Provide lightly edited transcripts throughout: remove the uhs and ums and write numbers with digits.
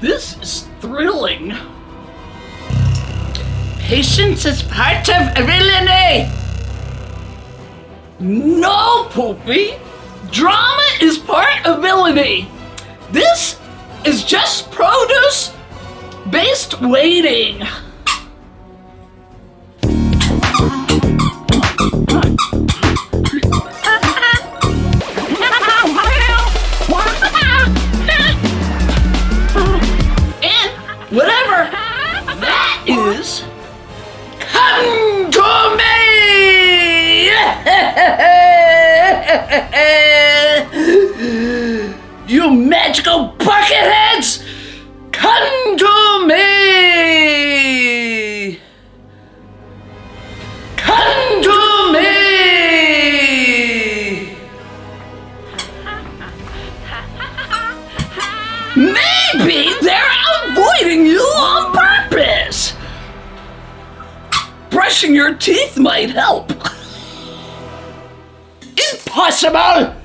This is thrilling. Patience is part of villainy. No, Poopy. Drama is part of villainy. This is just produce-based waiting. And whatever that is, come to me! You magical bucketheads! Come to me! Come to me! Maybe they're avoiding you on purpose! Brushing your teeth might help. Impossible!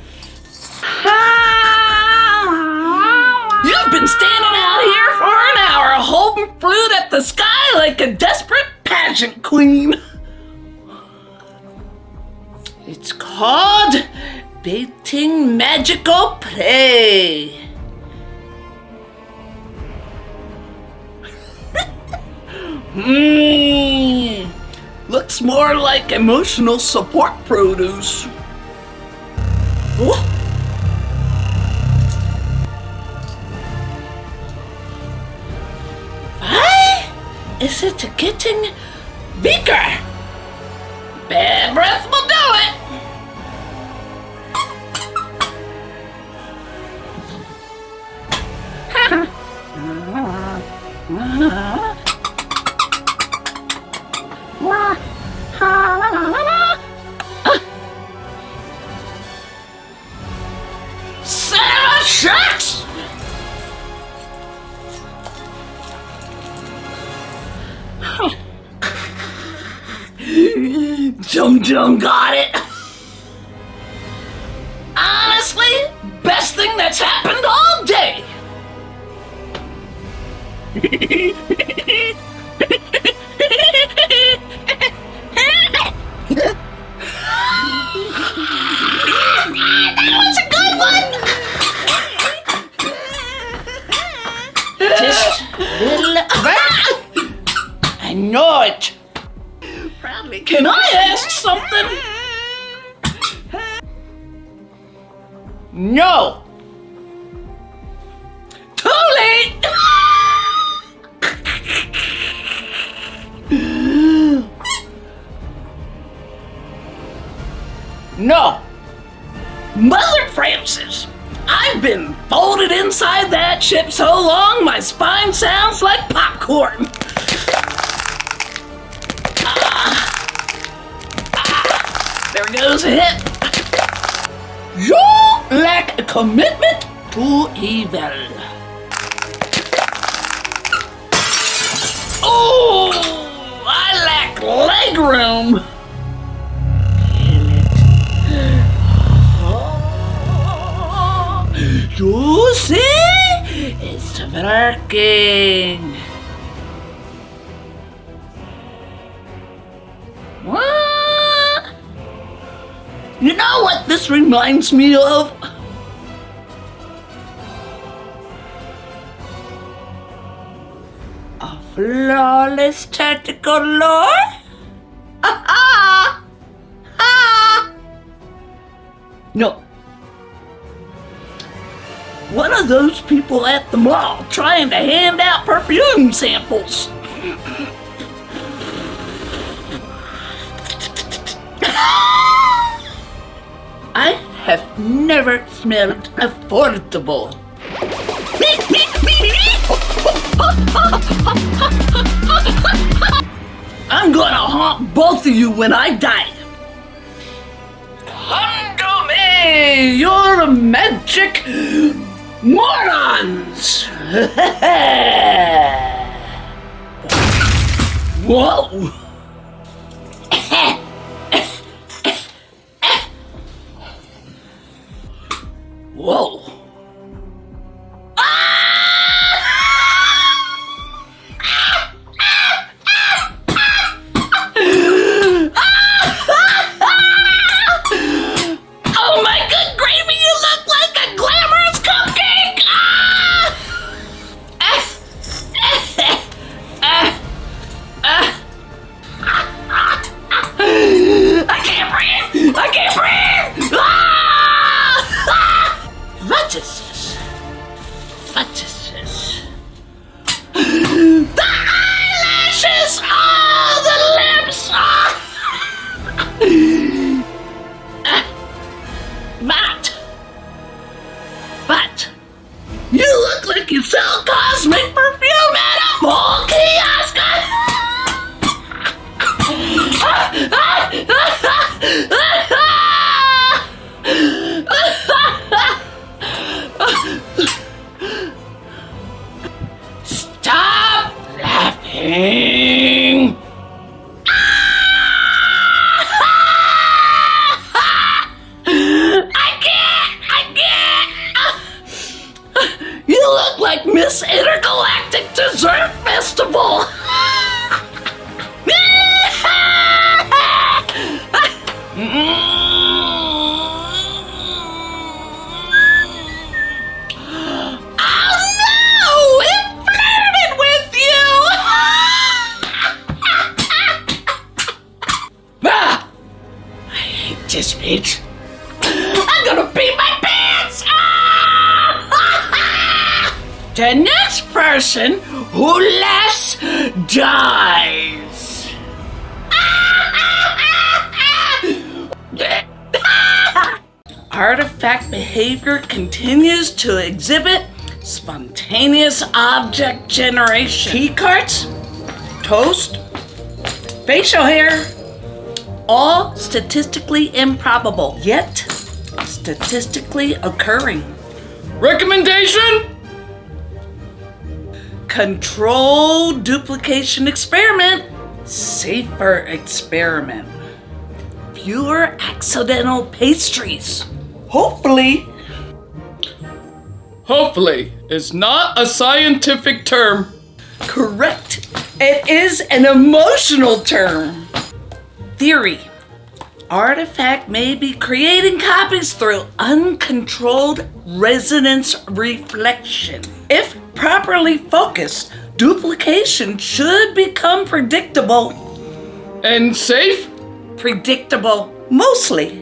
You've been standing out here for an hour holding fruit at the sky like a desperate pageant queen. It's called baiting magical prey. Looks more like emotional support produce. Why is it getting bigger? Bad breath will do it. Sarah shucks! Jum Jum got it. Honestly, best thing that's happened all day. That was a good one. Just little. I know it. Proudly. Can I ask something? No. Too late. No. Mother Francis, I've been folded inside that ship so long my spine sounds like popcorn. There goes a hit. You lack a commitment to evil. Oh, I lack leg room. You see? It's working. What? You know what this reminds me of? A flawless tactical lore? Ha ha! No. One of those people at the mall trying to hand out perfume samples. I have never smelled affordable. I'm gonna haunt both of you when I die. Come to me, you're magic morons! Whoa! Whoa! Ah! What is this? The eyelashes! Oh, the lips! Oh. But, you look like you sell cosmic perfume at a mall kiosk! Stop laughing! You look like Miss Intergalactic Dessert Festival! Oh no! It flirted with you! Ah! I hate this bitch. I'm gonna pee my pants! The next person who laughs dies. Artifact behavior continues to exhibit spontaneous object generation. Key cards, toast, facial hair, all statistically improbable, yet statistically occurring. Recommendation? Controlled duplication experiment, safer experiment. Fewer accidental pastries. Hopefully is not a scientific term. Correct. It is an emotional term. Theory. Artifact may be creating copies through uncontrolled resonance reflection. If properly focused, duplication should become predictable. And safe? Predictable, mostly.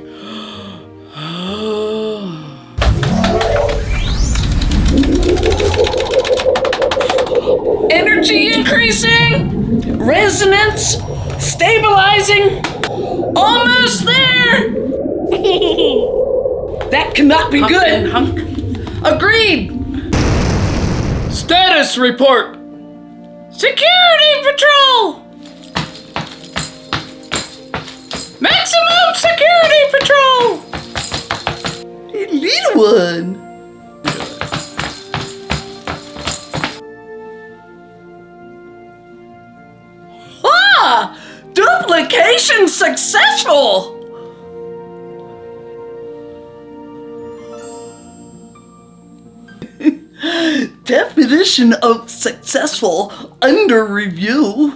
Energy increasing, resonance stabilizing, almost there. That cannot be good. Agreed. Status report. Security patrol. Maximum security patrol. Little one. Ah! Duplication successful! Definition of successful under review.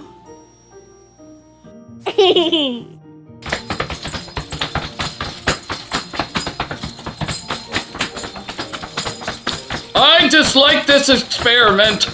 I dislike this experiment.